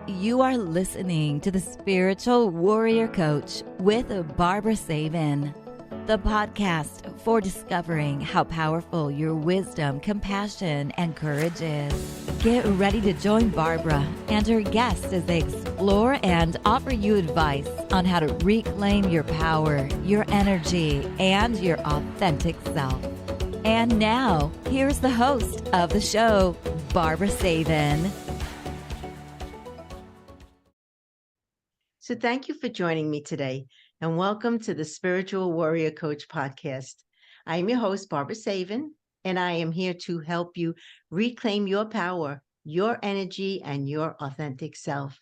You are listening to the Spiritual Warrior Coach with Barbara Savin, the podcast for discovering how powerful your wisdom, compassion, and courage is. Get ready to join Barbara and her guests as they explore and offer you advice on how to reclaim your power, your energy, and your authentic self. And now, here's the host of the show, Barbara Savin. So thank you for joining me today, and welcome to the Spiritual Warrior Coach podcast. I am your host, Barbara Savin, and I am here to help you reclaim your power, your energy, and your authentic self.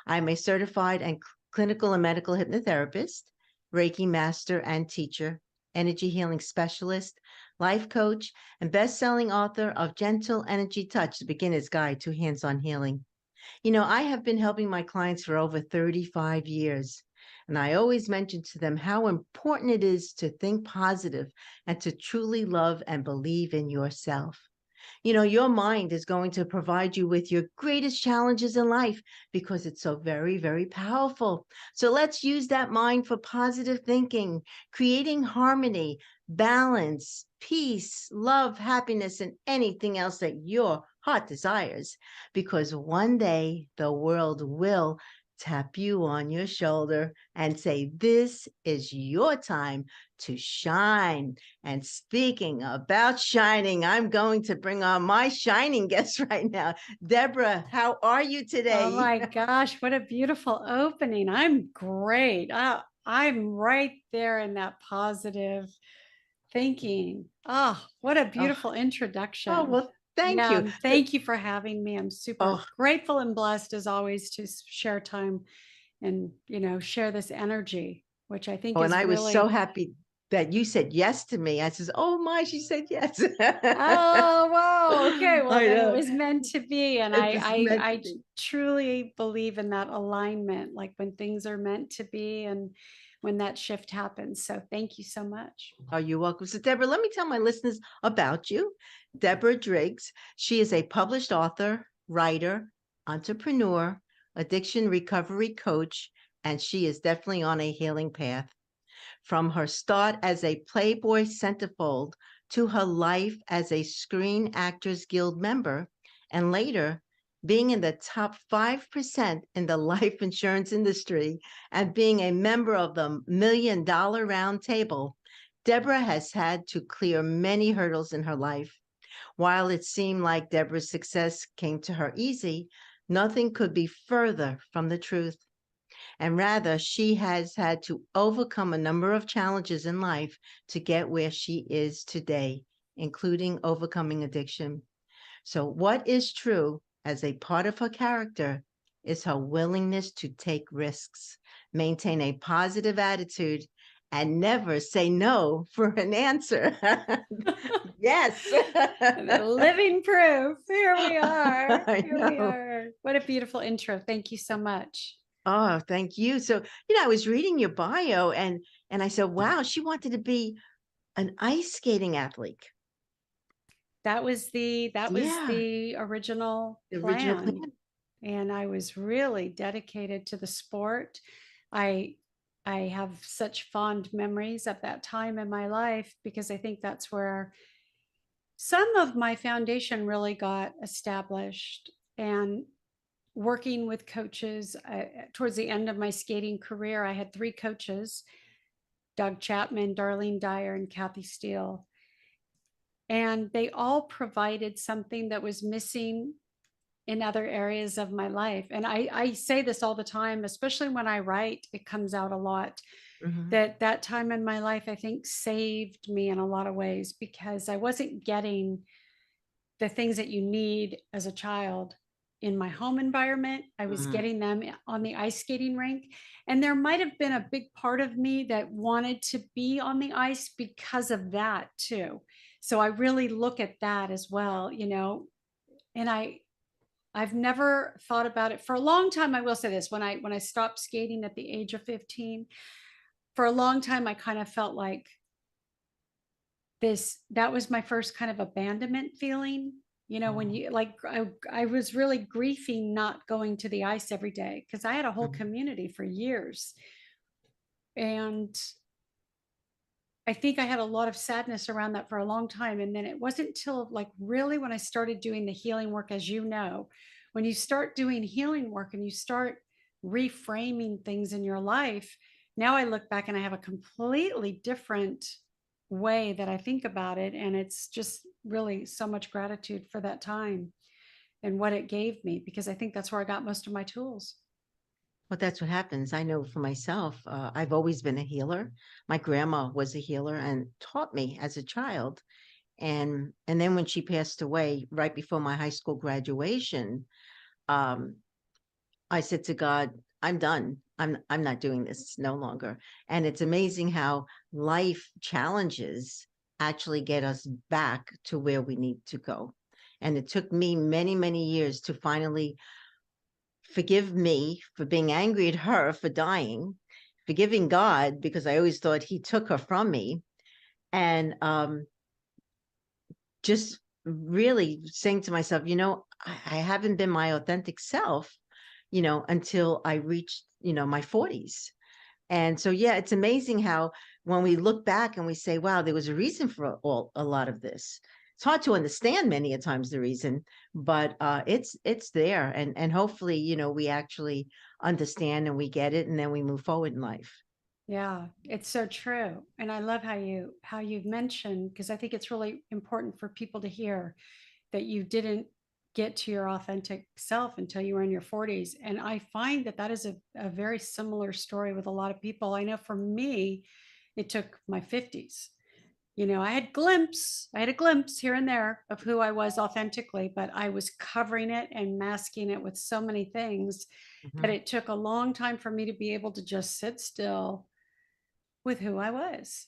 I'm a certified and clinical and medical hypnotherapist, Reiki master and teacher, energy healing specialist, life coach, and best-selling author of Gentle Energy Touch, The Beginner's Guide to Hands-On Healing. You know, I have been helping my clients for over 35 years, and I always mention to them how important it is to think positive and to truly love and believe in yourself. You know, your mind is going to provide you with your greatest challenges in life because it's so very, very powerful. So let's use that mind for positive thinking, creating harmony, balance, peace, love, happiness, and anything else that your heart desires. Because one day the world will tap you on your shoulder and say, this is your time to shine. And speaking about shining, I'm going to bring on my shining guest right now. Deborah, how are you today? Oh my gosh, what a beautiful opening. I'm great. I'm right there in that positive thinking. Oh, what a beautiful introduction. Oh, well, thank you. Thank you for having me. I'm super grateful and blessed as always to share time and, share this energy, which I think is and I really... was so happy that you said yes to me. I says, oh my, she said yes. Oh, wow. Okay. Well, then it was meant to be. And I be. truly believe in that alignment, like when things are meant to be and when that shift happens. So thank you so much. Oh, you're welcome. So Deborah, let me tell my listeners about you. Deborah Driggs. She is a published author, writer, entrepreneur, addiction recovery coach, and she is definitely on a healing path. From her start as a Playboy centerfold to her life as a Screen Actors Guild member, and later being in the top 5% in the life insurance industry and being a member of the $1 Million Round Table, Deborah has had to clear many hurdles in her life. While it seemed like Deborah's success came to her easy, nothing could be further from the truth. And rather, she has had to overcome a number of challenges in life to get where she is today, including overcoming addiction. So what is true as a part of her character is her willingness to take risks, maintain a positive attitude, and never say no for an answer. Yes. Living proof. Here we are. I Here we are. What a beautiful intro. Thank you so much. Oh, thank you. So, I was reading your bio and I said, wow, she wanted to be an ice skating athlete. That was the original plan. And I was really dedicated to the sport. I have such fond memories of that time in my life because I think that's where some of my foundation really got established. And working with coaches towards the end of my skating career, I had 3 coaches, Doug Chapman, Darlene Dyer, and Kathy Steele. And they all provided something that was missing in other areas of my life. And I say this all the time, especially when I write, it comes out a lot. Mm-hmm. That time in my life, I think, saved me in a lot of ways because I wasn't getting the things that you need as a child in my home environment. I was getting them on the ice skating rink. And there might have been a big part of me that wanted to be on the ice because of that too. So I really look at that as well, and I've never thought about it for a long time. I will say this, when I stopped skating at the age of 15, for a long time, I kind of felt like that was my first kind of abandonment feeling You know, when you like, I was really grieving not going to the ice every day because I had a whole community for years. And I think I had a lot of sadness around that for a long time. And then it wasn't until like really when I started doing the healing work, as you know, when you start doing healing work and you start reframing things in your life, now I look back and I have a completely different way that I think about it. And it's just really so much gratitude for that time and what it gave me, because I think that's where I got most of my tools. Well, that's what happens. I know for myself, I've always been a healer. My grandma was a healer and taught me as a child. And then when she passed away right before my high school graduation, um, I said to God, I'm done. I'm not doing this no longer. And it's amazing how life challenges actually get us back to where we need to go. And it took me many, many years to finally forgive me for being angry at her for dying, forgiving God because I always thought he took her from me, and just really saying to myself, I haven't been my authentic self, until I reached, my 40s. And so, yeah, it's amazing how when we look back and we say, wow, there was a reason for a lot of this. It's hard to understand many a times the reason, but it's there. And hopefully, we actually understand and we get it, and then we move forward in life. Yeah, it's so true. And I love how you've mentioned, because I think it's really important for people to hear that you didn't get to your authentic self until you were in your 40s. And I find that that is a very similar story with a lot of people. I know for me, it took my 50s. You know, I had a glimpse here and there of who I was authentically, but I was covering it and masking it with so many things that it took a long time for me to be able to just sit still with who I was.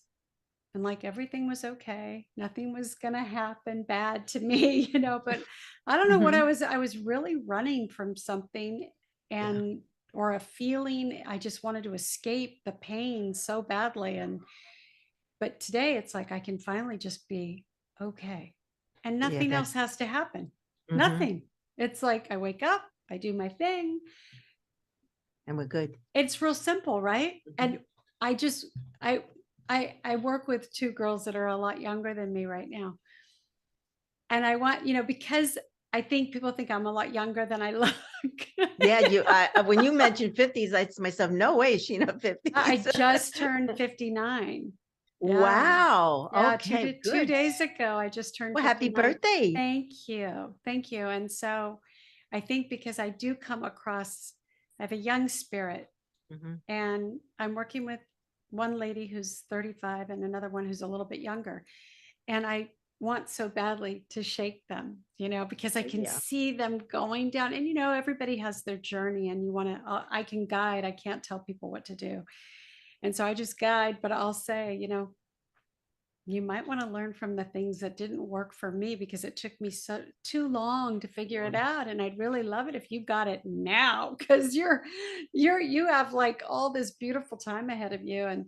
And like everything was okay. Nothing was going to happen bad to me, but I don't know what I was really running from something, and or a feeling. I just wanted to escape the pain so badly. But today it's like I can finally just be okay. And nothing else has to happen. Nothing. It's like I wake up, I do my thing, and we're good. It's real simple, right? And I just I work with two girls that are a lot younger than me right now. And I want, because I think people think I'm a lot younger than I look. Yeah, when you mentioned 50s, I said to myself, no way, she not 50s. I just turned 59. Wow. Yeah, Okay, good. 2 days ago, I just turned 59. Happy birthday. Thank you. Thank you. And so I think because I do come across, I have a young spirit, and I'm working with one lady who's 35 and another one who's a little bit younger. And I want so badly to shake them, because I can see them going down, and, everybody has their journey, and you want to, I can guide, I can't tell people what to do. And so I just guide, but I'll say, you might want to learn from the things that didn't work for me, because it took me too long to figure it out. And I'd really love it if you got it now, because you have like all this beautiful time ahead of you. And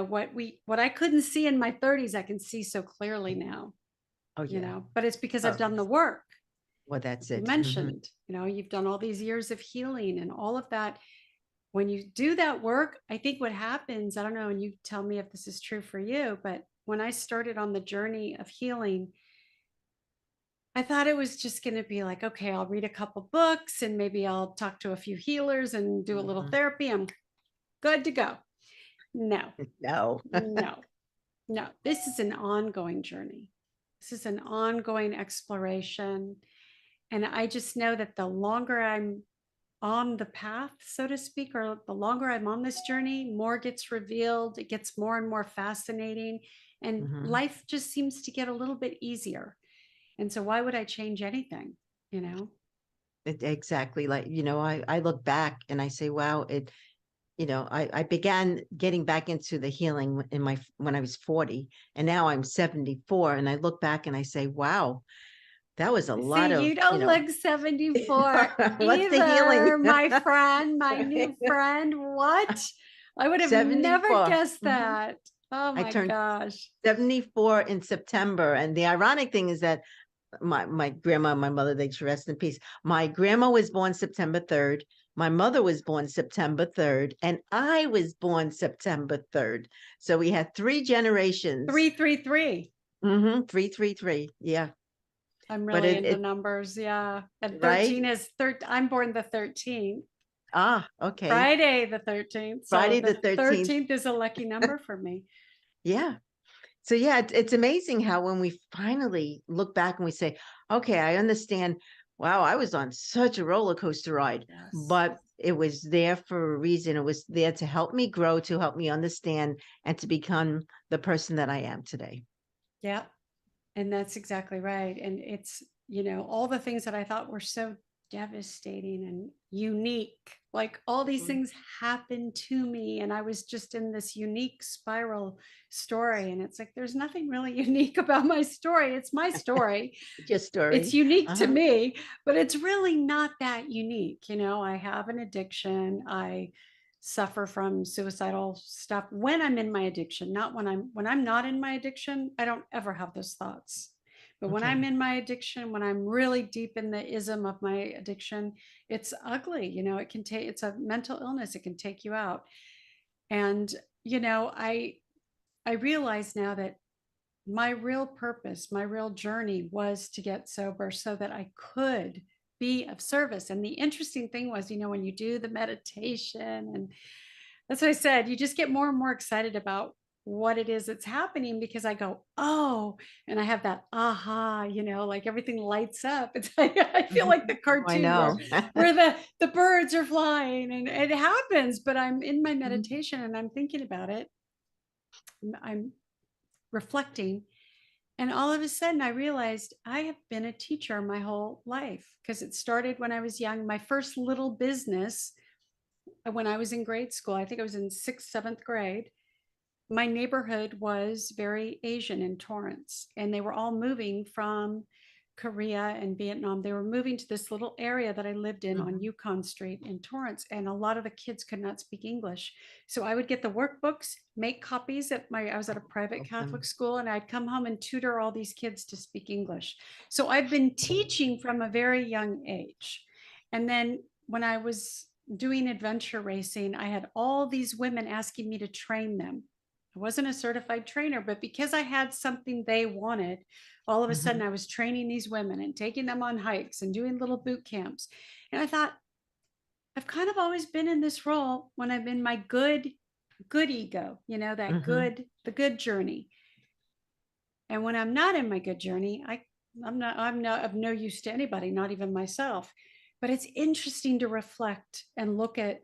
what I couldn't see in my 30s, I can see so clearly now. Oh yeah. But it's because I've done the work. Well, that's it. You mentioned, you've done all these years of healing and all of that. When you do that work, I think what happens, I don't know, and you tell me if this is true for you, but when I started on the journey of healing, I thought it was just going to be like, okay, I'll read a couple books and maybe I'll talk to a few healers and do a little therapy. I'm good to go. No. This is an ongoing journey. This is an ongoing exploration. And I just know that the longer I'm on the path, so to speak, or the longer I'm on this journey, more gets revealed. It gets more and more fascinating, and life just seems to get a little bit easier. And so why would I change anything? Exactly. Like, I look back and I say, wow, I began getting back into the healing when I was 40, and now I'm 74. And I look back and I say, wow, that was a lot of, you don't look 74 what's the either, healing? My friend, my new friend. What? I would have 74. Never guessed that. Oh my I turned gosh. 74 in September. And the ironic thing is that my grandma and my mother, they should rest in peace. My grandma was born September 3rd. My mother was born September 3rd, and I was born September 3rd. So we had 3 generations. 333. 333. Yeah. I'm really into numbers. Yeah. And 13 right? is I'm born the 13th. Ah, okay. Friday the 13th. So Friday the 13th. 13th is a lucky number for me. Yeah. So yeah, it's amazing how when we finally look back and we say, okay, I understand. Wow, I was on such a roller coaster ride, Yes. but it was there for a reason. It was there to help me grow, to help me understand, and to become the person that I am today. Yeah. And that's exactly right. And it's, all the things that I thought were so devastating and unique, like all these things happened to me, and I was just in this unique spiral story. And it's like, there's nothing really unique about my story. It's my story. Just story. It's unique to me, but it's really not that unique. I have an addiction. I suffer from suicidal stuff when I'm in my addiction, not when I'm not in my addiction. I don't ever have those thoughts. But when I'm in my addiction, when I'm really deep in the ism of my addiction, it's ugly. It's a mental illness. It can take you out. And, I realize now that my real purpose, my real journey was to get sober so that I could be of service. And the interesting thing was, when you do the meditation, and that's what I said, you just get more and more excited about what it is that's happening, because I go, oh, and I have that aha, like everything lights up. It's like, I feel like the cartoon where the birds are flying, and it happens, but I'm in my meditation and I'm thinking about it. I'm reflecting. And all of a sudden, I realized I have been a teacher my whole life, because it started when I was young. My first little business, when I was in grade school, I think I was in 6th, 7th grade. My neighborhood was very Asian in Torrance, and they were all moving from Korea and Vietnam. They were moving to this little area that I lived in on Yukon Street in Torrance, and a lot of the kids could not speak English. So I would get the workbooks, make copies I was at a private Catholic school, and I'd come home and tutor all these kids to speak English. So I've been teaching from a very young age. And then when I was doing adventure racing, I had all these women asking me to train them. I wasn't a certified trainer, but because I had something they wanted, all of a sudden I was training these women and taking them on hikes and doing little boot camps. And I thought, I've kind of always been in this role when I'm in my good ego, that the good journey. And when I'm not in my good journey, I'm not of no use to anybody, not even myself. But it's interesting to reflect and look at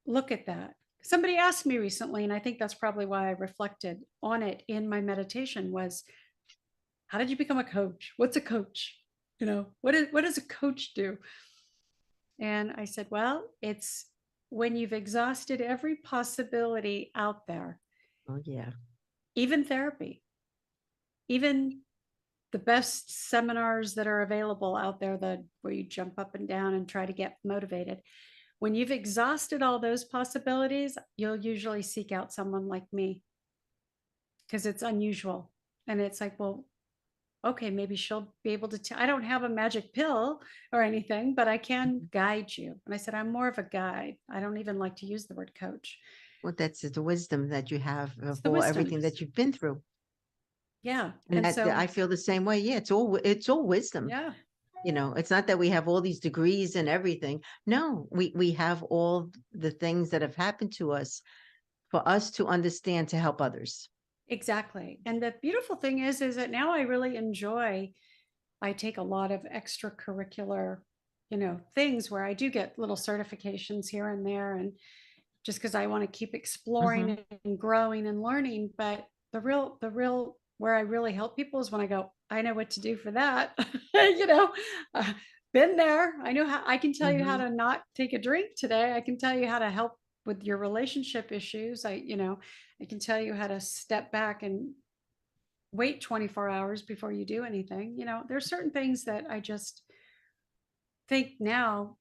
that. Somebody asked me recently, and I think that's probably why I reflected on it in my meditation, was, how did you become a coach? What's a coach? What does a coach do? And I said, well, it's when you've exhausted every possibility out there. Oh, yeah. Even therapy, even the best seminars that are available out there, where you jump up and down and try to get motivated. When you've exhausted all those possibilities, you'll usually seek out someone like me, because it's unusual. And it's like, well, okay, maybe she'll be able to I don't have a magic pill or anything, but I can guide you. And I said, I'm more of a guide. I don't even like to use the word coach. Well, that's the wisdom that you have for everything that you've been through. Yeah. And so I feel the same way. Yeah, it's all wisdom. Yeah. It's not that we have all these degrees and everything. No, we have all the things that have happened to us for us to understand, to help others. Exactly. And the beautiful thing is that now I really I take a lot of extracurricular, things where I do get little certifications here and there. And just because I want to keep exploring and growing and learning. But the real where I really help people is when I go, I know what to do for that. Been there. I know how. I can tell you how to not take a drink today. I can tell you how to help with your relationship issues. I can tell you how to step back and wait 24 hours before you do anything. There's certain things that I just think now,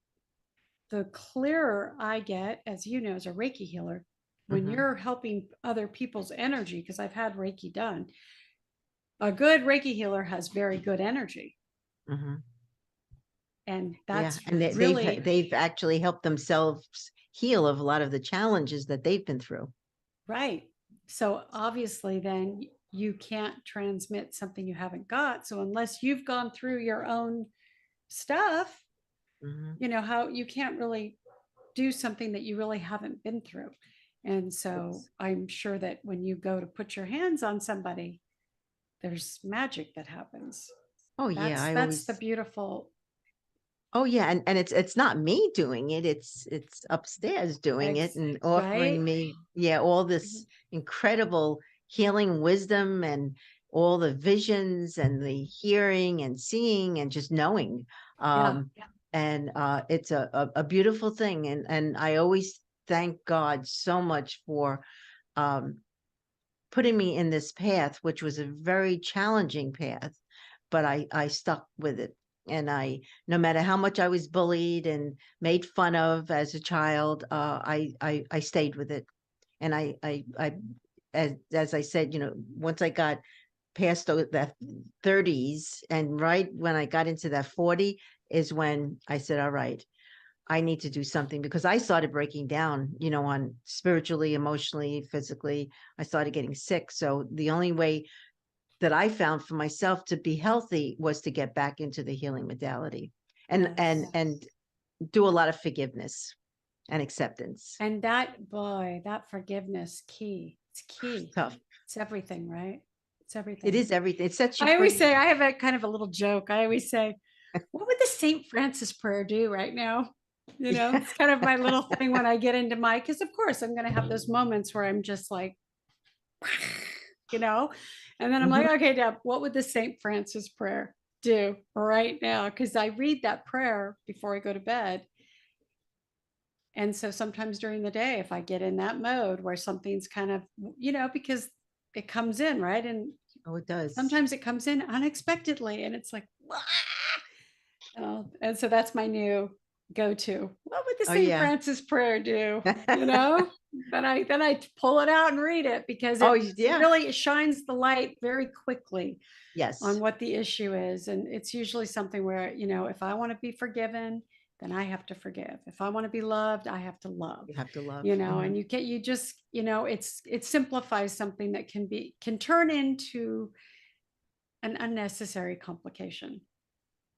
the clearer I get, as you know, as a Reiki healer, when you're helping other people's energy, because I've had Reiki done, a good Reiki healer has very good energy. Mm-hmm. And that's and really they've actually helped themselves heal of a lot of the challenges that they've been through. right. So obviously then you can't transmit something you haven't got. So unless you've gone through your own stuff, Mm-hmm. how you can't really do something that you really haven't been through. And so Yes. I'm sure that when you go to put your hands on somebody, there's magic that happens. Oh yeah, That's the beautiful. Oh yeah, and it's not me doing it. It's upstairs doing it and Right. offering me, yeah, all this incredible healing wisdom and all the visions and the hearing and seeing and just knowing. Yeah. And it's a beautiful thing. And I always thank God so much for um putting me in this path, which was a very challenging path, but I stuck with it. And no matter how much I was bullied and made fun of as a child, I stayed with it. And as I said, once I got past that 30s, and right when I got into that 40 is when I said, all right, I need to do something, because I started breaking down, on spiritually, emotionally, physically. I started getting sick. So the only way that I found for myself to be healthy was to get back into the healing modality and Yes. and do a lot of forgiveness and acceptance. And that forgiveness key. It's key. Tough. It's everything, right? It's It everything. is everything. It sets you I always free. say, I have a kind of a little joke. I always say, what would the St. Francis prayer do right now? Yeah. It's kind of my little thing when I get into because of course I'm going to have those moments where I'm just like, you know, and then I'm like, Mhm. okay, Deb, what would the St. Francis prayer do right now? Because I read that prayer before I go to bed. And so sometimes during the day, if I get in that mode where something's kind of, because it comes in, right? And Oh, it does. sometimes it comes in unexpectedly and it's like, and so that's my new go-to. What would the Oh, St. yeah. Francis prayer do? You know, then I pull it out and read it because Oh, it yeah. really shines the light very quickly on Yes. what the issue is. And it's usually something where, if I want to be forgiven, then I have to forgive. If I want to be loved, I have to love. You have to love. And you just, it simplifies something that can turn into an unnecessary complication.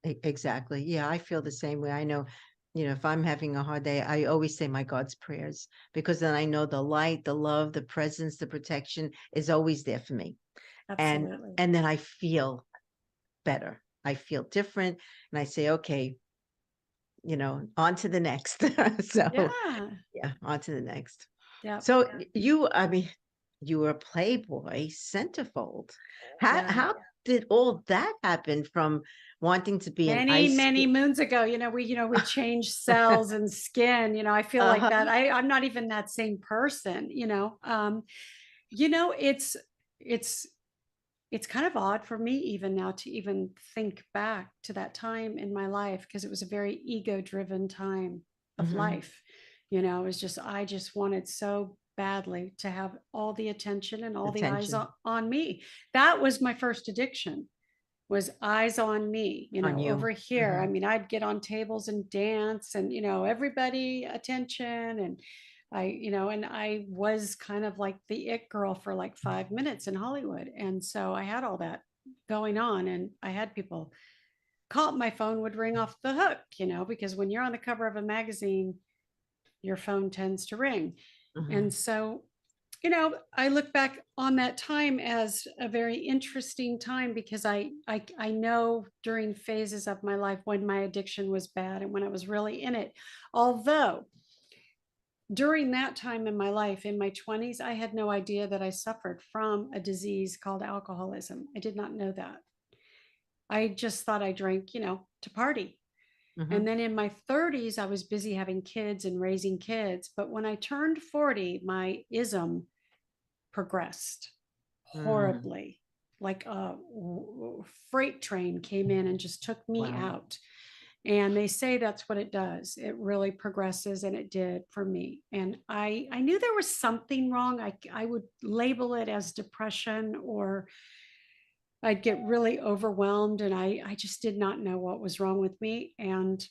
Exactly. Yeah, I feel the same way. I know, if I'm having a hard day, I always say my God's prayers, because then I know the light, the love, the presence, the protection is always there for me. And Absolutely. and then I feel better. I feel different. And I say, okay, on to the next. So Yeah. yeah, on to the next. Yeah. So I mean, you were a Playboy centerfold. Yeah. How did all that happen from wanting to be an Many, ice many skate? moons ago, we change cells and skin. I feel like Uh-huh. that. I'm not even that same person, you know, it's it's it's kind of odd for me even now to even think back to that time in my life because it was a very ego driven time of Hmm. life. It was just I just wanted so badly to have all the attention and all the eyes Attention on me. That was my first addiction, was eyes on me, on you. over here. I Hmm. mean, I'd get on tables and dance and, everybody attention. And I was kind of like the it girl for like 5 minutes in Hollywood. And so I had all that going on and I had people call, my phone would ring off the hook, because when you're on the cover of a magazine, your phone tends to ring. Hmm. And so I look back on that time as a very interesting time because I know during phases of my life when my addiction was bad and when I was really in it. Although during that time in my life, in my 20s, I had no idea that I suffered from a disease called alcoholism. I did not know that. I just thought I drank, to party. Hmm. And then in my 30s, I was busy having kids and raising kids. But when I turned 40, my ism progressed Mm. horribly. Like a freight train came in and just took me Wow. out. And they say that's what it does. It really progresses, and it did for me. And I knew there was something wrong. I would label it as depression or I'd get really overwhelmed, and I just did not know what was wrong with me. And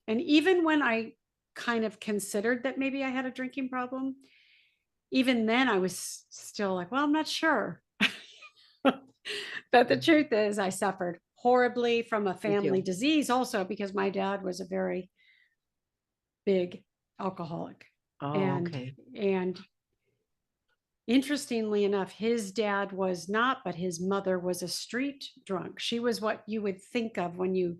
even when I kind of considered that maybe I had a drinking problem, even then I was still like, well, I'm not sure. But the truth is, I suffered horribly from a family disease also, because my dad was a very big alcoholic. Oh, and okay. and interestingly enough, his dad was not, but his mother was a street drunk. She was what you would think of when you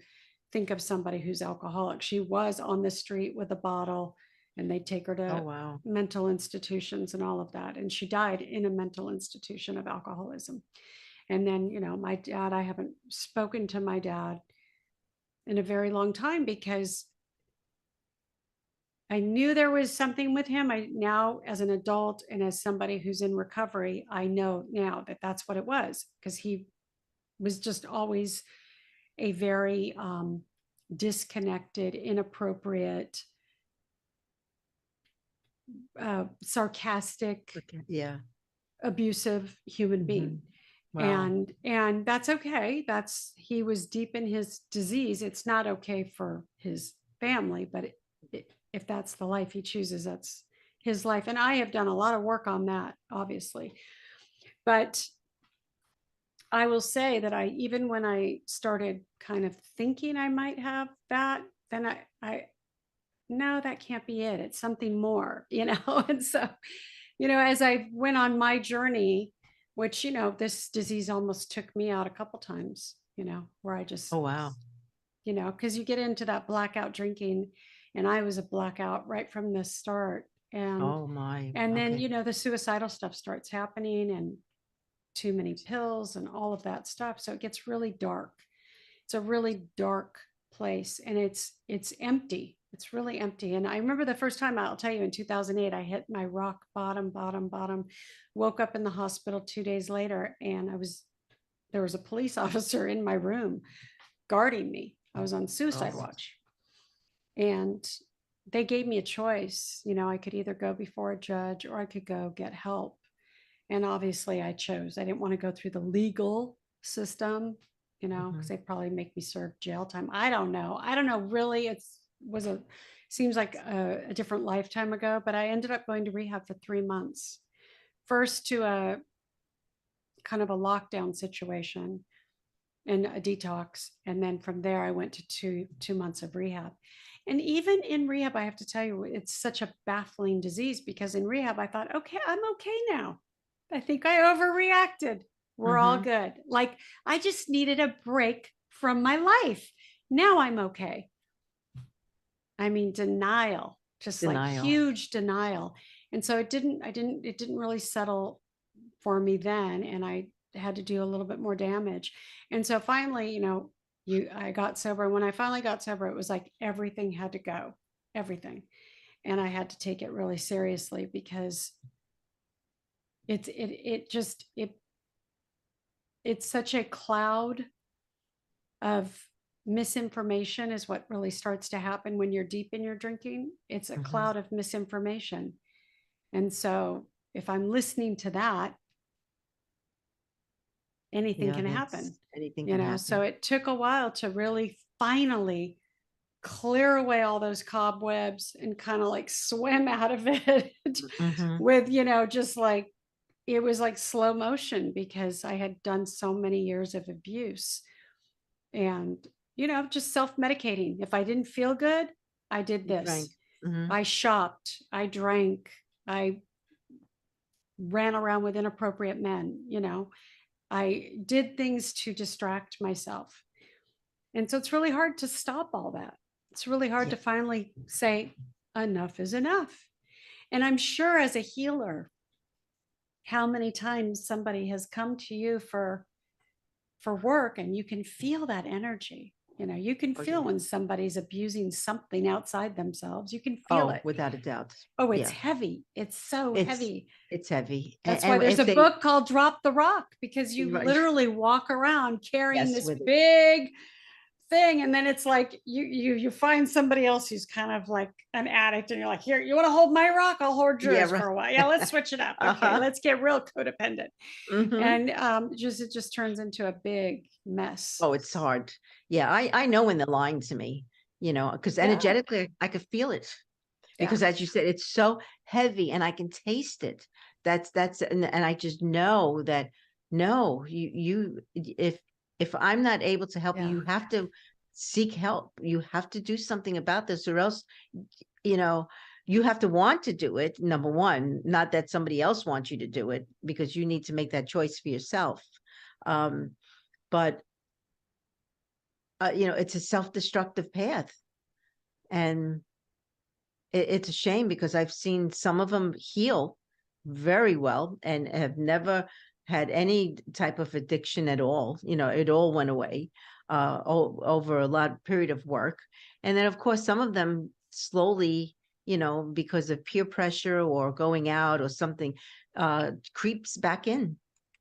think of somebody who's alcoholic. She was on the street with a bottle, and they'd take her to mental institutions and all of that. And she died in a mental institution of alcoholism. And then, my dad, I haven't spoken to my dad in a very long time, because I knew there was something with him. I now, as an adult and as somebody who's in recovery, I know now that that's what it was, because he was just always a very disconnected, inappropriate, sarcastic, abusive human being. Wow. And that's okay. He was deep in his disease. It's not okay for his family, but if that's the life he chooses, that's his life. And I have done a lot of work on that, obviously. But I will say that even when I started kind of thinking I might have that, then I no, that can't be it. It's something more, And so, as I went on my journey, which, this disease almost took me out a couple times, where I just, oh, wow. Because you get into that blackout drinking, and I was a blackout right from the start. And, oh my. And then, the suicidal stuff starts happening, and too many pills and all of that stuff. So it gets really dark. It's a really dark place, and it's empty. It's really empty. And I remember the first time, I'll tell you, in 2008, I hit my rock bottom, woke up in the hospital 2 days later, and there was a police officer in my room guarding me. I was on suicide watch, and they gave me a choice. I could either go before a judge, or I could go get help. And obviously I chose. I didn't want to go through the legal system, because they'd probably make me serve jail time. I don't know. Really, seems like a different lifetime ago, but I ended up going to rehab for 3 months. First to a kind of a lockdown situation and a detox. And then from there, I went to two months of rehab. And even in rehab, I have to tell you, it's such a baffling disease, because in rehab, I thought, okay, I'm okay now. I think I overreacted. We're all good. Like, I just needed a break from my life. Now I'm okay. I mean, denial, like huge denial. And so it didn't really settle for me then. And I had to do a little bit more damage. And so finally, I got sober. And when I finally got sober, it was like everything had to go, everything. And I had to take it really seriously, because it's such a cloud of misinformation is what really starts to happen when you're deep in your drinking. It's a cloud of misinformation. And so if I'm listening to that, anything can happen. Anything can happen. So it took a while to really finally clear away all those cobwebs and kind of like swim out of it with, just like, it was like slow motion, because I had done so many years of abuse and, just self-medicating. If I didn't feel good, I did this. I shopped, I drank, I ran around with inappropriate men, I did things to distract myself. And so it's really hard to stop all that. It's really hard to finally say, enough is enough. And I'm sure, as a healer, how many times somebody has come to you for work, and you can feel that energy. You can feel when somebody's abusing something outside themselves. You can feel it. Without a doubt. Oh, it's heavy. It's so heavy. It's heavy. That's why there's a book called Drop the Rock, because you literally walk around carrying this big thing. And then it's like you find somebody else who's kind of like an addict, and you're like, here, you want to hold my rock? I'll hold yours for a while. Yeah, let's switch it up. Okay, let's get real codependent. And it just turns into a big mess. Oh, it's hard. Yeah, I know when they're lying to me, because energetically I could feel it. Because as you said, it's so heavy and I can taste it. And I just know that no, if I'm not able to help you, you have to seek help. You have to do something about this, or else, you have to want to do it. Number one, not that somebody else wants you to do it, because you need to make that choice for yourself. But it's a self-destructive path, and it's a shame, because I've seen some of them heal very well and have never had any type of addiction at all. It all went away over a lot period of work. And then, of course, some of them slowly, because of peer pressure or going out or something, creeps back in.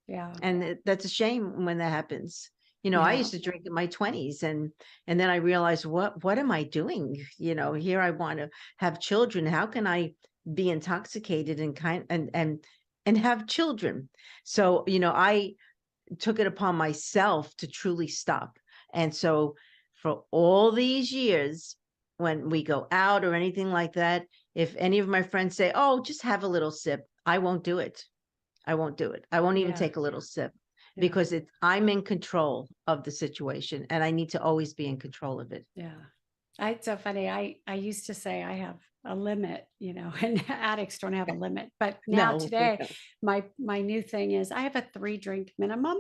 Yeah. And that's a shame when that happens. I used to drink in my 20s, and then I realized, what am I doing? Here I want to have children. How can I be intoxicated and have children? So, I took it upon myself to truly stop. And so for all these years, when we go out or anything like that, if any of my friends say, oh, just have a little sip, I won't do it. I won't do it. I won't even take a little sip. Because I'm in control of the situation, and I need to always be in control of it. Yeah. It's so funny. I used to say I have a limit, and addicts don't have a limit. But now today, my new thing is I have a 3-drink minimum,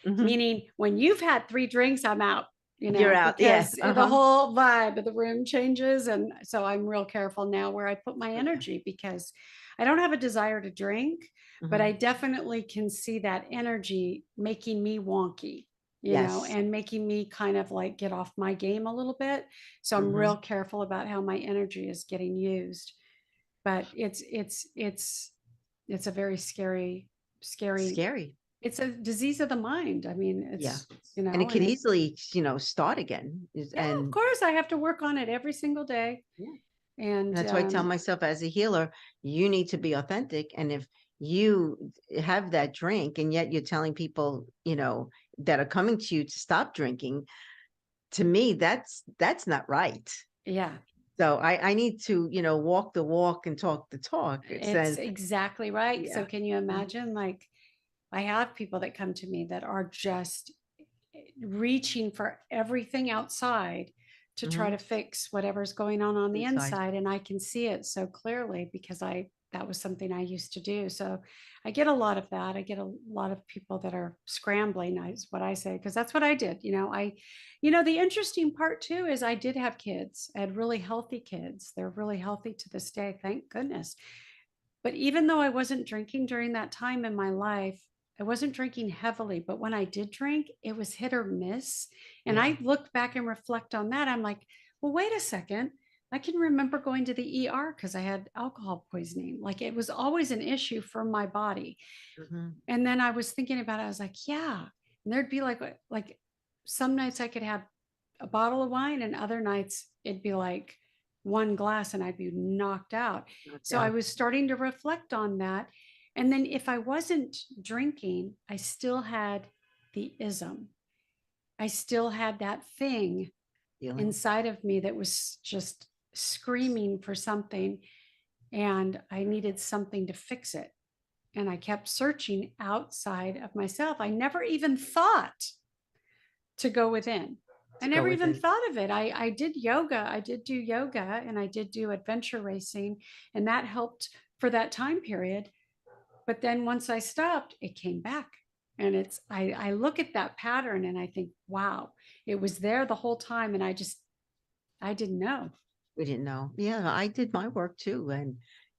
meaning when you've had 3 drinks, I'm out. You're out. Because the whole vibe of the room changes. And so I'm real careful now where I put my energy, because I don't have a desire to drink, but I definitely can see that energy making me wonky, and making me kind of like get off my game a little bit. So I'm real careful about how my energy is getting used. But it's a very scary. It's a disease of the mind. I mean, it's, and it can easily, start again. Of course, I have to work on it every single day. Yeah. And that's why I tell myself, as a healer, you need to be authentic. And if you have that drink and yet you're telling people, that are coming to you to stop drinking, to me, that's not right. Yeah. So I need to, walk the walk and talk the talk. It's exactly right. So can you imagine, like, I have people that come to me that are just reaching for everything outside to try to fix whatever's going on the inside. And I can see it so clearly, because that was something I used to do. So I get a lot of that. I get a lot of people that are scrambling, is what I say, because that's what I did. The interesting part too is I did have kids. I had really healthy kids. They're really healthy to this day, thank goodness. But even though I wasn't drinking during that time in my life, I wasn't drinking heavily, but when I did drink, it was hit or miss. And I look back and reflect on that. I'm like, well, wait a second. I can remember going to the ER because I had alcohol poisoning. Like, it was always an issue for my body. And then I was thinking about it. I was like, yeah. And there'd be like some nights I could have a bottle of wine, and other nights it'd be like one glass and I'd be knocked out. So I was starting to reflect on that. And then if I wasn't drinking, I still had the ism. I still had that thing inside of me that was just screaming for something, and I needed something to fix it. And I kept searching outside of myself. I never even thought to go within. I never even thought of it. I did yoga. I did do yoga, and I did do adventure racing, and that helped for that time period. But then once I stopped, it came back. And I look at that pattern and I think, wow, it was there the whole time. And I didn't know. We didn't know. Yeah, I did my work too.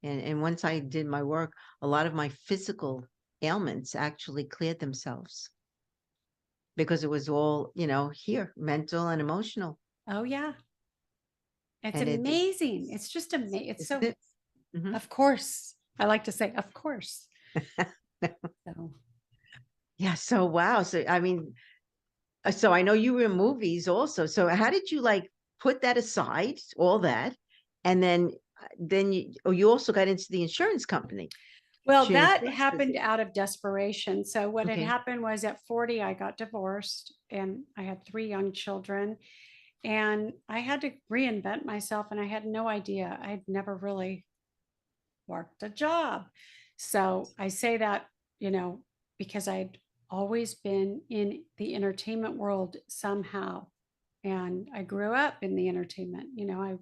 And once I did my work, a lot of my physical ailments actually cleared themselves, because it was all, here, mental and emotional. Oh, yeah. It's amazing. It's just amazing. It's so, of course. I like to say, of course. Yeah. So, wow. So, I mean, So I know you were in movies also. So how did you like put that aside, all that, and then you also got into the insurance company? Well, Your that insurance happened business. out of desperation. So what had Okay. happened was at 40, I got divorced and I had 3 young children, and I had to reinvent myself, and I had no idea. I'd never really worked a job. So I say that, because I'd always been in the entertainment world somehow. And I grew up in the entertainment. I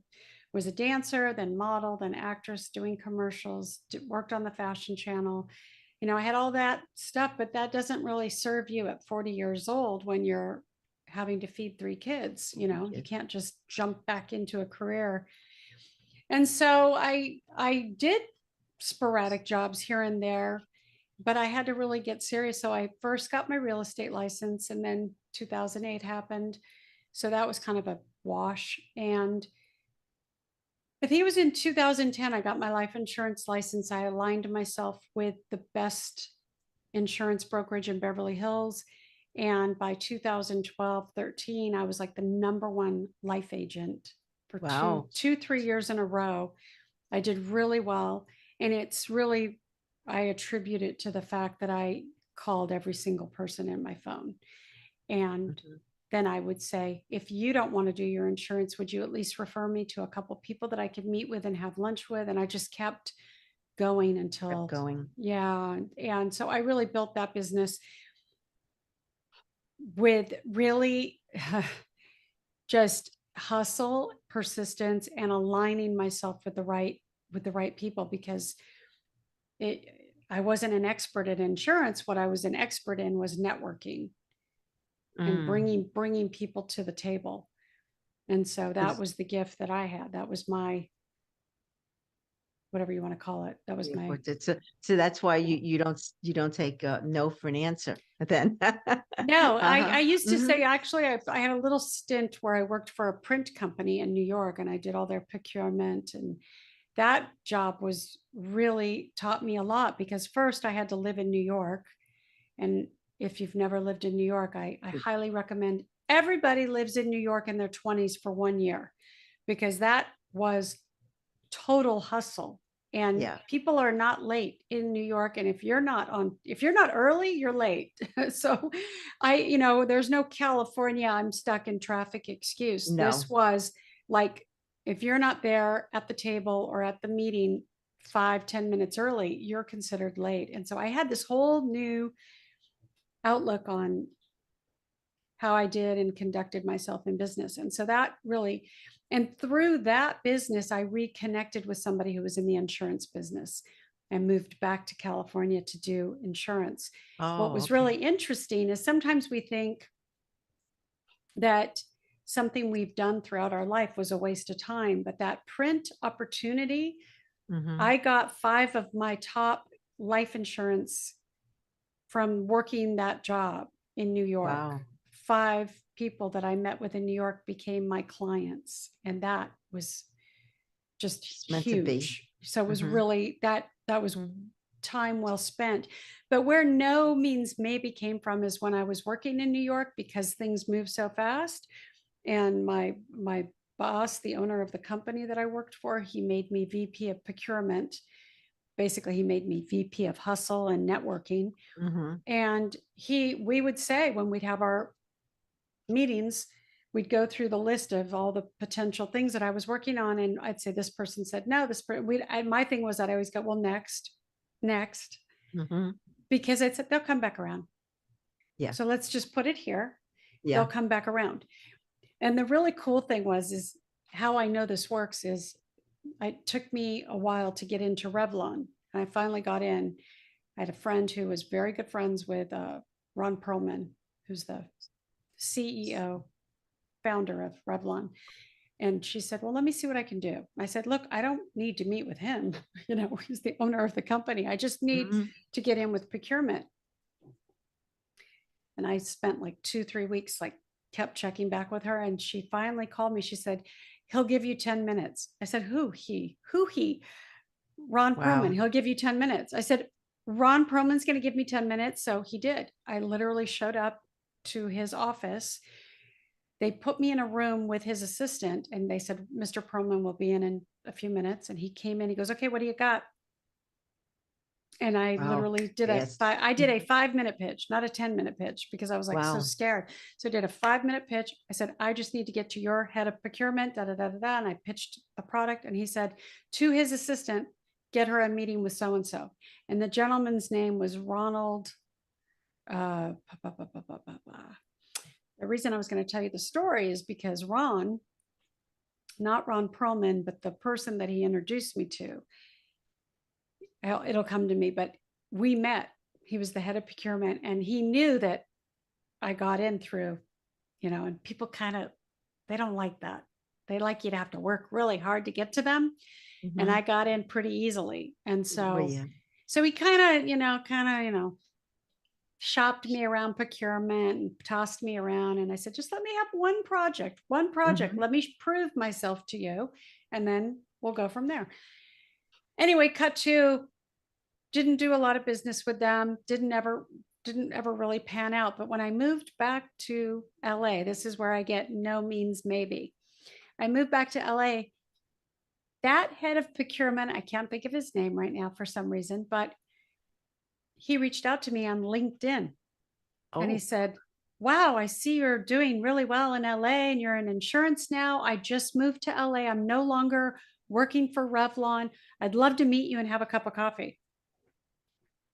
was a dancer, then model, then actress, doing commercials, worked on the fashion channel. I had all that stuff, but that doesn't really serve you at 40 years old when you're having to feed 3 kids. You can't just jump back into a career. And so I did sporadic jobs here and there, but I had to really get serious. So I first got my real estate license, and then 2008 happened. So that was kind of a wash. And I think it was in 2010, I got my life insurance license. I aligned myself with the best insurance brokerage in Beverly Hills. And by 2012, 13, I was like the #1 life agent for Wow. 3 years in a row. I did really well. And it's really, I attribute it to the fact that I called every single person in my phone. And then I would say, if you don't want to do your insurance, would you at least refer me to a couple people that I could meet with and have lunch with? And I just kept going until yeah. And so I really built that business with really just hustle, persistence, and aligning myself with the right people, because I wasn't an expert at insurance. What I was an expert in was networking and bringing people to the table. And so that was the gift that I had. That was my, whatever you want to call it. That was my. So that's why you don't take no for an answer then. No, I used to say, actually, I had a little stint where I worked for a print company in New York, and I did all their procurement, and that job was really taught me a lot, because first I had to live in New York. And if you've never lived in New York, I highly recommend everybody lives in New York in their 20s for 1 year, because that was total hustle. And people are not late in New York. And if you're not early, you're late. So there's no California, I'm stuck in traffic excuse. No. This was like, if you're not there at the table or at the meeting 5-10 minutes early, you're considered late. And so I had this whole new outlook on how I did and conducted myself in business. And so that really, and through that business, I reconnected with somebody who was in the insurance business and moved back to California to do insurance. What was really interesting is sometimes we think that something we've done throughout our life was a waste of time, but that print opportunity, I got 5 of my top life insurance from working that job in New York. Wow. 5 people that I met with in New York became my clients. And that was just huge. So it was really, that was time well spent. But where no means maybe came from is when I was working in New York, because things move so fast. And my boss, the owner of the company that I worked for, he made me VP of procurement. Basically, he made me VP of hustle and networking. And we would say, when we'd have our meetings, we'd go through the list of all the potential things that I was working on. And I'd say, this person said no, my thing was that I always go, well, next, because they'll come back around. Yeah. So let's just put it here. Yeah. They'll come back around. And the really cool thing is how I know this works is, it took me a while to get into Revlon. And I finally got in. I had a friend who was very good friends with Ron Perlman, who's the CEO, founder of Revlon. And she said, well, let me see what I can do. I said, look, I don't need to meet with him. He's the owner of the company. I just need to get in with procurement. And I spent like 2-3 weeks, kept checking back with her. And she finally called me. She said, he'll give you 10 minutes. I said, who he? Ron Perlman. He'll give you 10 minutes. I said, Ron Perlman's going to give me 10 minutes. So he did. I literally showed up to his office. They put me in a room with his assistant and they said, Mr. Perlman will be in a few minutes. And he came in, he goes, okay, what do you got? And I literally did a 5-minute pitch, not a 10-minute pitch, because I was like so scared. So I did a 5-minute pitch. I said, I just need to get to your head of procurement, da, da, da, da, da. And I pitched the product. And he said to his assistant, get her a meeting with so-and-so. And the gentleman's name was Ronald. The reason I was going to tell you the story is because Ron, not Ron Perlman, but the person that he introduced me to, it'll come to me, but we met. He was the head of procurement and he knew that I got in through, and people they don't like that. They like you to have to work really hard to get to them. Mm-hmm. And I got in pretty easily. And so, so he kind of, shopped me around procurement and tossed me around. And I said, just let me have one project. Mm-hmm. Let me prove myself to you. And then we'll go from there. Anyway, cut to, didn't do a lot of business with them. Didn't ever really pan out. But when I moved back to LA, this is where I get no means maybe. I moved back to LA. That head of procurement, I can't think of his name right now for some reason, but he reached out to me on LinkedIn. And he said, wow, I see you're doing really well in LA and you're in insurance now. I just moved to LA. I'm no longer working for Revlon. I'd love to meet you and have a cup of coffee.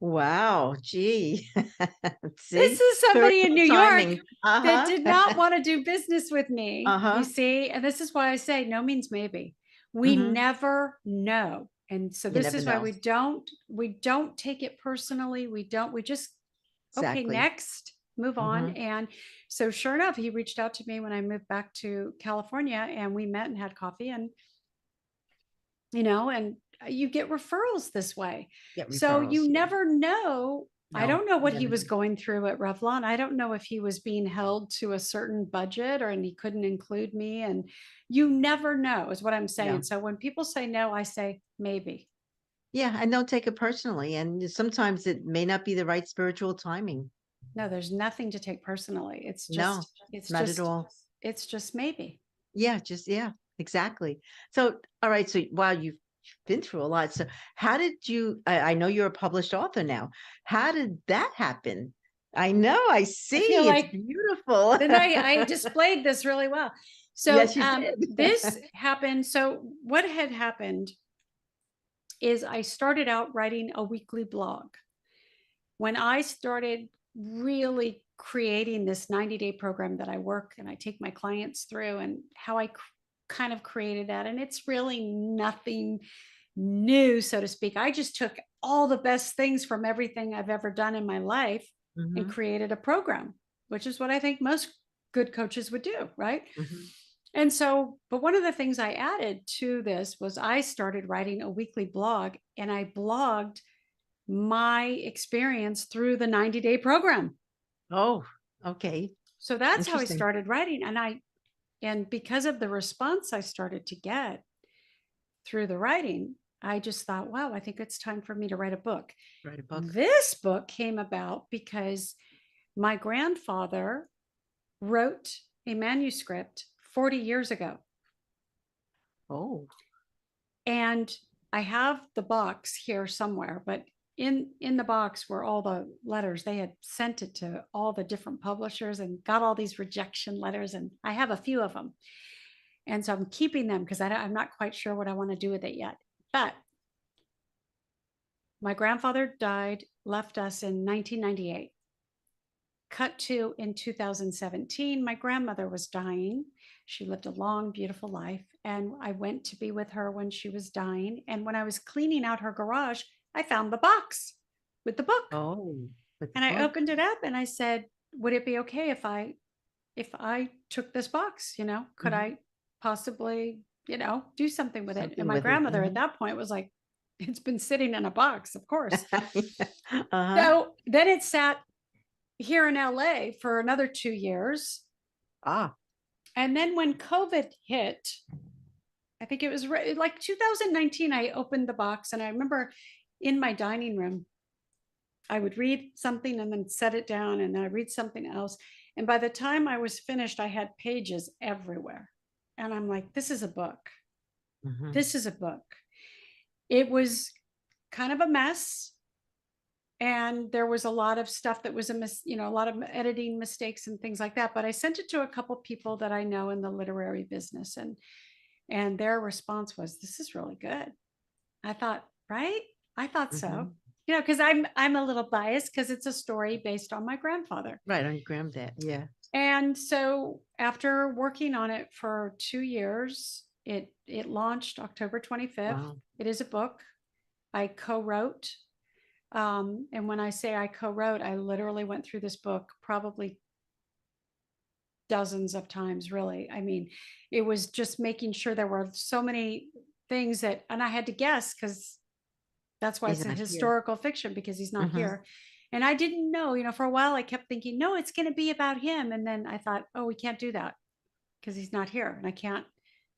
Wow. Gee. This is somebody in New York that did not want to do business with me. You see, and this is why I say no means maybe. We never know. And so this is why we don't take it personally. We just, okay, next, move on. And so sure enough, he reached out to me when I moved back to California and we met and had coffee and, and you get referrals this way. So you never know. No, I don't know what he was going through at Revlon. I don't know if he was being held to a certain budget and he couldn't include me. And you never know is what I'm saying. No. So when people say no, I say maybe. Yeah. And don't take it personally. And sometimes it may not be the right spiritual timing. No, there's nothing to take personally. It's just, no, it's not at all. It's just maybe. Yeah. Exactly. So, all right. So while you've been through a lot. So how did you, I know you're a published author now. How did that happen? I know, I see. It's like, beautiful. Then I displayed this really well. So yes, this happened. So what had happened is I started out writing a weekly blog. When I started really creating this 90-day program that I work and I take my clients through and how I kind of created that. And it's really nothing new, so to speak. I just took all the best things from everything I've ever done in my life and created a program, which is what I think most good coaches would do, right? And so, but one of the things I added to this was I started writing a weekly blog and I blogged my experience through the 90-day program. Oh, okay. So that's how I started writing. And because of the response I started to get through the writing, I just thought, wow, I think it's time for me to write a book. This book came about because my grandfather wrote a manuscript 40 years ago. Oh. And I have the box here somewhere, but in the box were all the letters. They had sent it to all the different publishers and got all these rejection letters. And I have a few of them. And so I'm keeping them because I'm not quite sure what I want to do with it yet. But my grandfather died, left us in 1998. Cut to in 2017, my grandmother was dying. She lived a long, beautiful life. And I went to be with her when she was dying. And when I was cleaning out her garage, I found the box with the book. And I opened it up and I said, would it be okay if I took this box, could I possibly, do something with it? And my grandmother at that point was like, it's been sitting in a box, of course. So then it sat here in LA for another 2 years. And then when COVID hit, I think it was like 2019, I opened the box and I remember in my dining room, I would read something and then set it down and then I'd read something else. And by the time I was finished, I had pages everywhere. And I'm like, this is a book. This is a book. It was kind of a mess. And there was a lot of stuff that was a lot of editing mistakes and things like that. But I sent it to a couple people that I know in the literary business, and their response was, "This is really good." I thought, right? I thought so. Because I'm a little biased because it's a story based on my grandfather. Right, on your granddad, yeah. And so after working on it for 2 years, it launched October 25th. Wow. It is a book I co-wrote. And when I say I co-wrote, I literally went through this book probably dozens of times, really. I mean, it was just making sure there were so many things that, and I had to guess, because that's why it's a historical fiction, because he's not here. And I didn't know, for a while I kept thinking, no, it's going to be about him. And then I thought, oh, we can't do that because he's not here and I can't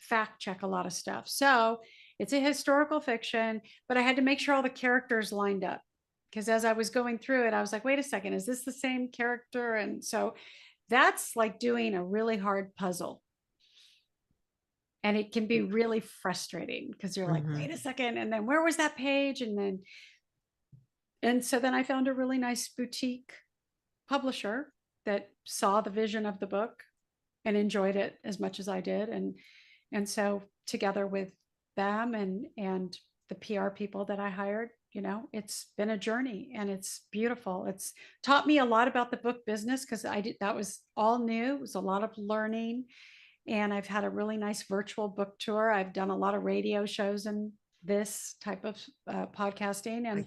fact check a lot of stuff. So it's a historical fiction, but I had to make sure all the characters lined up. Because as I was going through it, I was like, wait a second, is this the same character? And so that's like doing a really hard puzzle. And it can be really frustrating because you're like, wait a second. And then where was that page? And so then I found a really nice boutique publisher that saw the vision of the book and enjoyed it as much as I did. And so together with them and the PR people that I hired, it's been a journey and it's beautiful. It's taught me a lot about the book business because that was all new. It was a lot of learning. And I've had a really nice virtual book tour. I've done a lot of radio shows and this type of podcasting and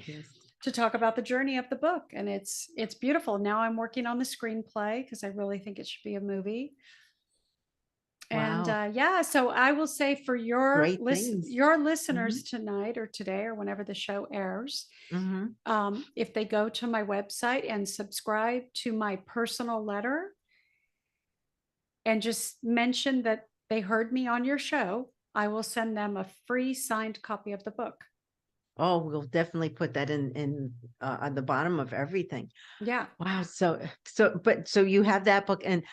to talk about the journey of the book. And it's beautiful. Now I'm working on the screenplay because I really think it should be a movie. Wow. And so I will say for your listeners tonight or today or whenever the show airs, if they go to my website and subscribe to my personal letter and just mention that they heard me on your show, I will send them a free signed copy of the book. Oh, we'll definitely put that in on the bottom of everything. Yeah. Wow. So you have that book, and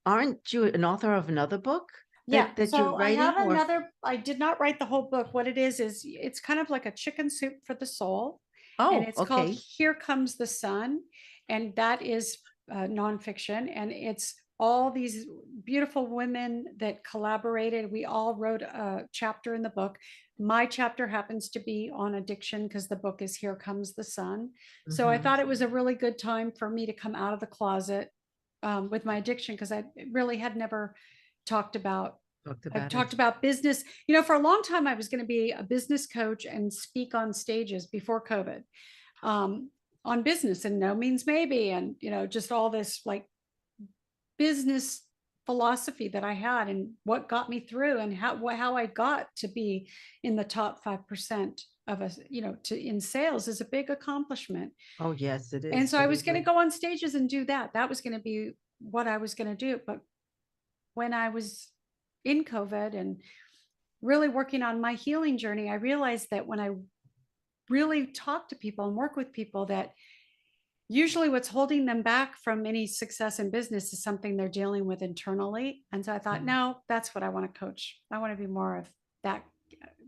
aren't you an author of another book? That you're writing? I have another. I did not write the whole book. What it is it's kind of like a chicken soup for the soul. Oh, and it's called Here Comes the Sun, and that is nonfiction, and it's all these beautiful women that collaborated. We all wrote a chapter in the book. My chapter happens to be on addiction because the book is Here Comes the Sun. So I thought it was a really good time for me to come out of the closet with my addiction, because I really had never talked about business. For a long time, I was going to be a business coach and speak on stages before COVID on business and no means maybe. And, just all this like business philosophy that I had and what got me through and how I got to be in the top 5% of us, in sales is a big accomplishment. Oh, yes, it is. And so I was going to go on stages and do that. That was going to be what I was going to do. But when I was in COVID and really working on my healing journey, I realized that when I really talk to people and work with people, that usually what's holding them back from any success in business is something they're dealing with internally. And so I thought, no, that's what I want to coach. I want to be more of that,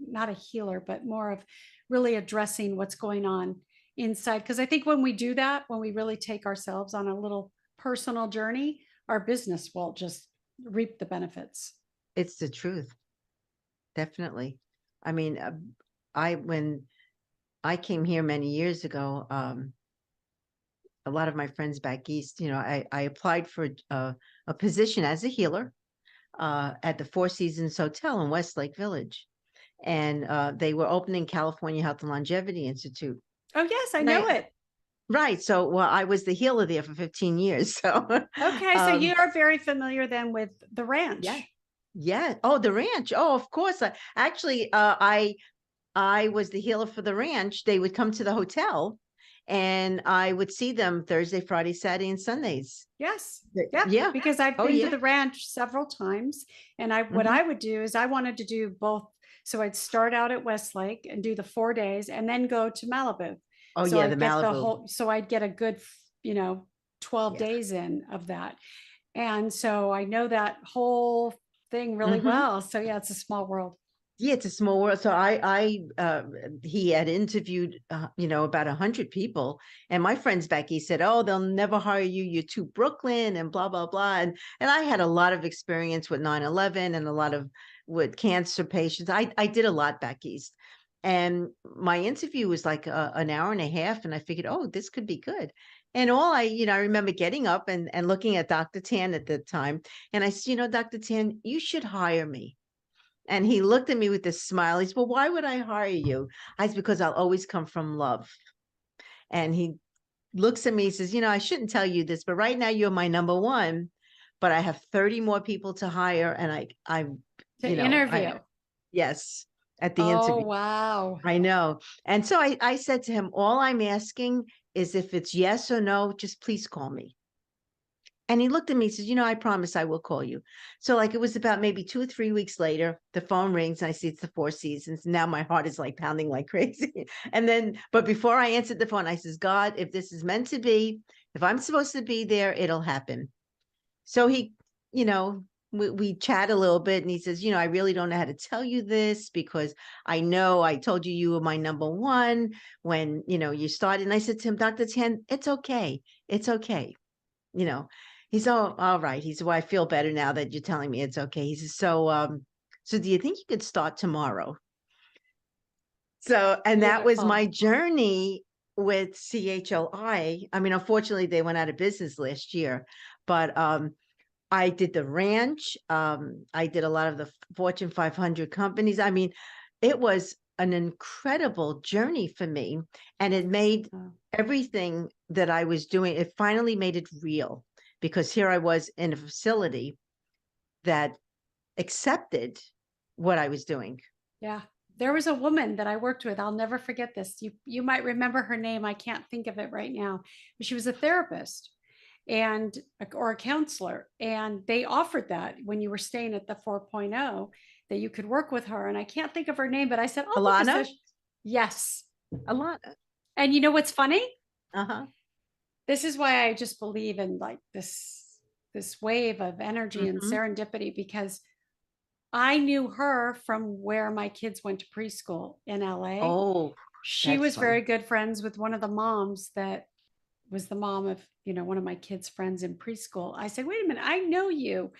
not a healer, but more of really addressing what's going on inside. Because I think when we do that, when we really take ourselves on a little personal journey, our business will just reap the benefits. It's the truth. Definitely. I mean, when I came here many years ago, a lot of my friends back east, I applied for a position as a healer at the Four Seasons Hotel in Westlake Village. And they were opening California Health and Longevity Institute. Oh, yes, I know it. Right. So, well, I was the healer there for 15 years. So, okay. So you are very familiar then with the ranch. Yeah. Yeah. Oh, the ranch. Oh, of course. I was the healer for the ranch. They would come to the hotel and I would see them Thursday, Friday, Saturday, and Sundays. Yes. Yeah. Because I've been to the ranch several times. And what I would do is I wanted to do both. So I'd start out at Westlake and do the 4 days and then go to Malibu. Oh, so the Malibu. So I'd get a good, 12 days in of that. And so I know that whole thing really well. So yeah, it's a small world. Yeah, it's a small world. So he had interviewed, about 100 people, and my friends Becky said, "Oh, they'll never hire you. You're too Brooklyn and blah blah blah." And I had a lot of experience with 9/11 and a lot of with cancer patients. I did a lot back east, and my interview was like an hour and a half, and I figured, oh, this could be good. And I remember getting up and looking at Dr. Tan at the time, and I said, Dr. Tan, you should hire me. And he looked at me with a smile. He said, well, why would I hire you? I said, because I'll always come from love. And he looks at me, he says, I shouldn't tell you this, but right now you're my number one, but I have 30 more people to hire. And interview. Yes. At the interview. Oh, wow. I know. And so I said to him, all I'm asking is if it's yes or no, just please call me. And he looked at me and says, I promise I will call you. So like it was about maybe 2 or 3 weeks later, the phone rings and I see it's the Four Seasons. Now my heart is like pounding like crazy. But before I answered the phone, I says, God, if this is meant to be, if I'm supposed to be there, it'll happen. So he, we chat a little bit and he says, I really don't know how to tell you this because I know I told you were my number one when, you started. And I said to him, Dr. Tan, it's okay. It's okay. He's all right. He said, well, I feel better now that you're telling me it's okay. He says, so do you think you could start tomorrow? So, and that was my journey with CHLI. I mean, unfortunately, they went out of business last year, but I did the ranch. I did a lot of the Fortune 500 companies. I mean, it was an incredible journey for me, and it made everything that I was doing, it finally made it real. Because here I was in a facility that accepted what I was doing. Yeah. There was a woman that I worked with. I'll never forget this. You might remember her name. I can't think of it right now. But she was a therapist or a counselor. And they offered that when you were staying at the 4.0 that you could work with her. And I can't think of her name, but I said, oh, Alana? Yes. Alana. And you know what's funny? Uh-huh. This is why I just believe in like this wave of energy and serendipity, because I knew her from where my kids went to preschool in LA. Oh, she was very good friends with one of the moms that was the mom of, one of my kids' friends in preschool. I said, wait a minute, I know you.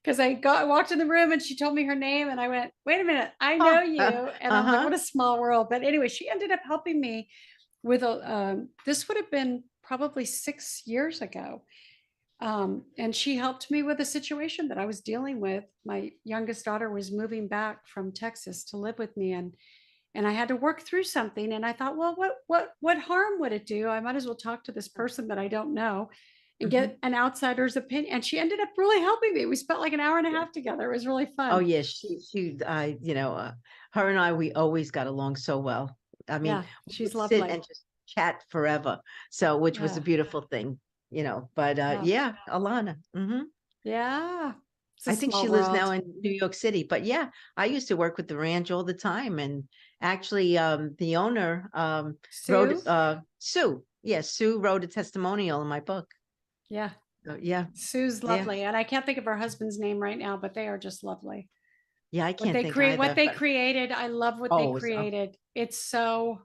Because I walked in the room and she told me her name and I went, wait a minute, I know you. And I'm like, what a small world. But anyway, she ended up helping me with this would have been probably 6 years ago. And she helped me with a situation that I was dealing with. My youngest daughter was moving back from Texas to live with me, and I had to work through something. And I thought, well, what harm would it do? I might as well talk to this person that I don't know and get an outsider's opinion. And she ended up really helping me. We spent like an hour and a half together. It was really fun. Oh yeah, her and I, we always got along so well. I mean, she's lovely. Sit and just chat forever. So, which was a beautiful thing, but yeah, Alana. Yeah. I think she lives now in New York City, but yeah, I used to work with the ranch all the time. And actually, the owner wrote, Sue. Yeah, Sue wrote a testimonial in my book. Yeah. Yeah. Sue's lovely. And I can't think of her husband's name right now, but they are just lovely. Yeah, I can't think either. What they created. I love what they created. It's so,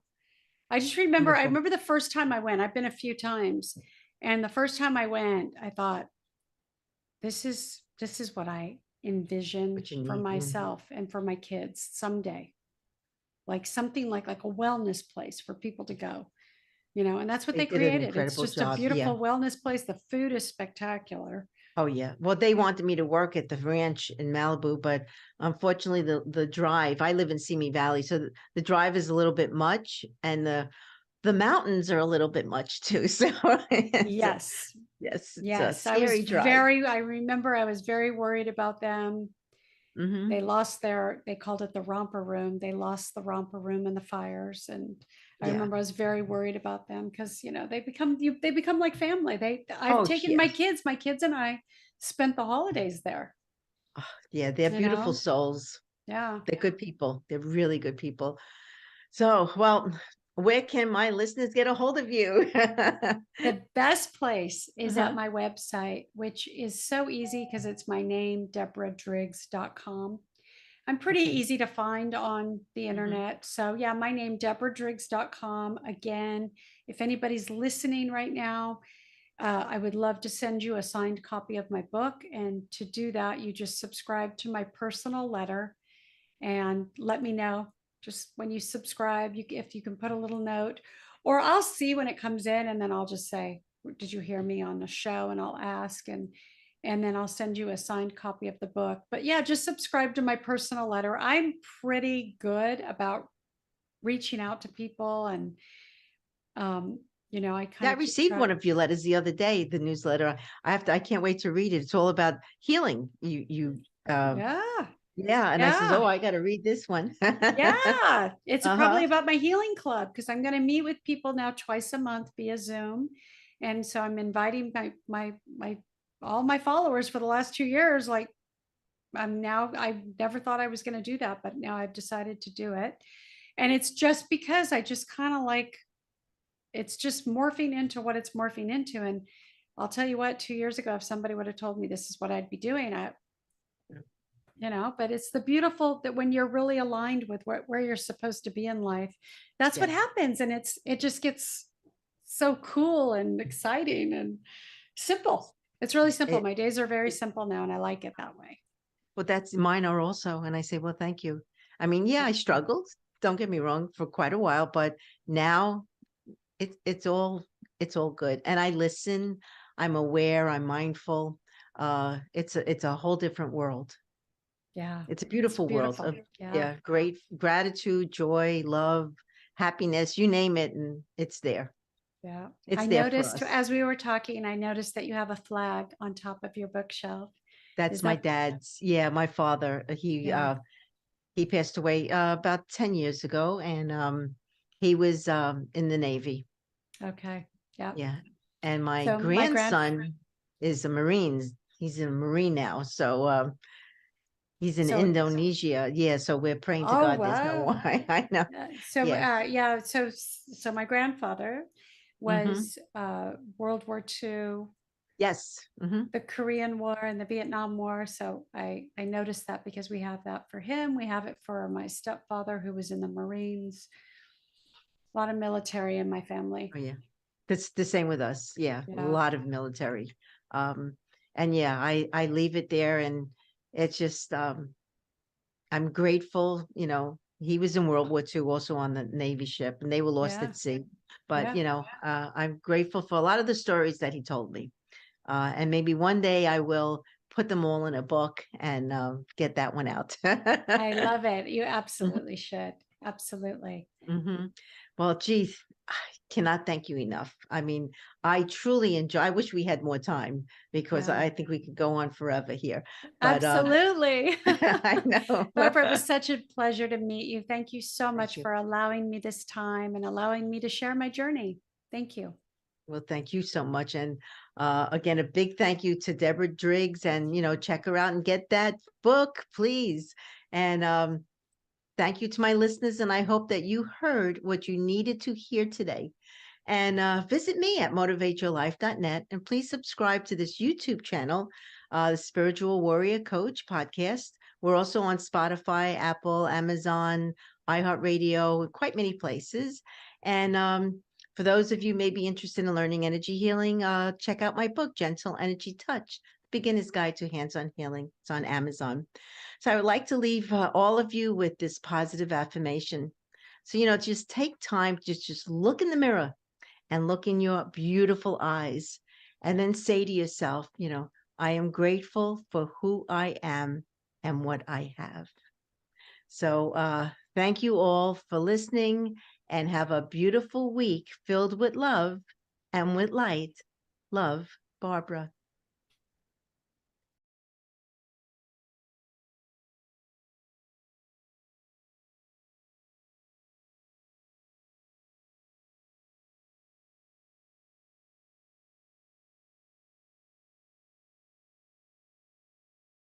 I just remember, I remember the first time I went. I've been a few times. And the first time I went, I thought, this is what I envision for myself and for my kids someday. Like something like a wellness place for people to go, and that's what they created. It's just a beautiful wellness place. The food is spectacular. Oh yeah. Well, they wanted me to work at the ranch in Malibu, but unfortunately the drive, I live in Simi Valley, so the drive is a little bit much, and the mountains are a little bit much too. So yes. Yes. I remember I was very worried about them. They lost they called it the romper room. They lost the romper room in the fires. And I remember I was very worried about them because, they become like family. I've taken my kids and I spent the holidays there. Oh, yeah. They're beautiful souls. Yeah. They're good people. They're really good people. So, well, Where can my listeners get a hold of you? The best place is Uh-huh. at my website, which is so easy because it's my name, DeborahDriggs.com. I'm pretty Okay. easy to find on the Mhm. internet. So yeah, my name, DeborahDriggs.com. Again, if anybody's listening right now, I would love to send you a signed copy of my book. And to do that, you just subscribe to my personal letter and let me know just when you subscribe, if you can put a little note, or I'll see when it comes in, and then I'll just say, "Did you hear me on the show?" And I'll ask, and then I'll send you a signed copy of the book. But yeah, just subscribe to my personal letter. I'm pretty good about reaching out to people, and um, I Yeah, kind I of keep received track. one of your letters the other day, the newsletter. I can't wait to read it. It's all about healing. Yeah, Yeah. And I says, oh, yeah. I got to read this one. Yeah, it's Uh-huh. probably about my healing club because I'm going to meet with people now twice a month via Zoom, and so I'm inviting my all my followers for the last 2 years. Like I never thought I was going to do that, but now I've decided to do it, and it's just because I just kind of like it's just morphing into what it's morphing into, and I'll tell you what, 2 years ago, if somebody would have told me this is what I'd be doing, but it's the beautiful that when you're really aligned with where you're supposed to be in life, that's what Yes. happens. And it just gets so cool and exciting and simple. It's really simple. It, My days are very it, simple now, and I like it that way. well, that's mine are also. And I say, well, thank you. I mean, yeah, I struggled. Don't get me wrong, for quite a while, but now it's all good. And I listen. I'm aware. I'm mindful. It's a whole different world. Yeah, It's a it's beautiful world beautiful. of, Yeah, yeah, great gratitude, joy, love, happiness, you name it, and it's there. yeah. It's I there for noticed us. as we were talking, I noticed that you have a flag on top of your bookshelf. Is That's my that, dad's. Yeah, my father. yeah, He passed away about 10 years ago, and he was in the Navy. okay. Yeah. Yeah. And my So my grandson is a Marine. He's a Marine now. So he's in so, Indonesia. Yeah, so we're praying to oh, God there's no wow. war. I know. Yeah. Yeah, so my grandfather Hmm. was World War II, Yes. Hmm. the Korean War, and the Vietnam War. So I noticed that because we have that for him. We have it for my stepfather who was in the Marines. A lot of military in my family. Oh yeah. That's the same with us. Yeah, a Yeah, lot of military. Um, and yeah, I leave it there, and it's just I'm grateful. He was in World War II, also on the Navy ship, and they were lost yeah, at sea. But yeah. I'm grateful for a lot of the stories that he told me. And maybe one day I will put them all in a book and get that one out. I love it. You absolutely should. Absolutely. Hmm. Well, geez, I cannot thank you enough. I mean, I truly enjoy. I wish we had more time because Yeah, I think we could go on forever here. But absolutely. I know. Barbara, it was such a pleasure to meet you. Thank you so Thank much you. for allowing me this time and allowing me to share my journey. Thank you. Well, thank you so much. And again, a big thank you to Deborah Driggs. And check her out and get that book, please. And thank you to my listeners. And I hope that you heard what you needed to hear today. And visit me at motivateyourlife.net. And please subscribe to this YouTube channel, the Spiritual Warrior Coach podcast. We're also on Spotify, Apple, Amazon, iHeartRadio, quite many places. And for those of you may be interested in learning energy healing, check out my book, Gentle Energy Touch, Beginner's Guide to Hands-on Healing. It's on Amazon. So I would like to leave all of you with this positive affirmation. So, just take time, just look in the mirror and look in your beautiful eyes and then say to yourself, I am grateful for who I am and what I have. So thank you all for listening and have a beautiful week filled with love and with light. Love, Barbara.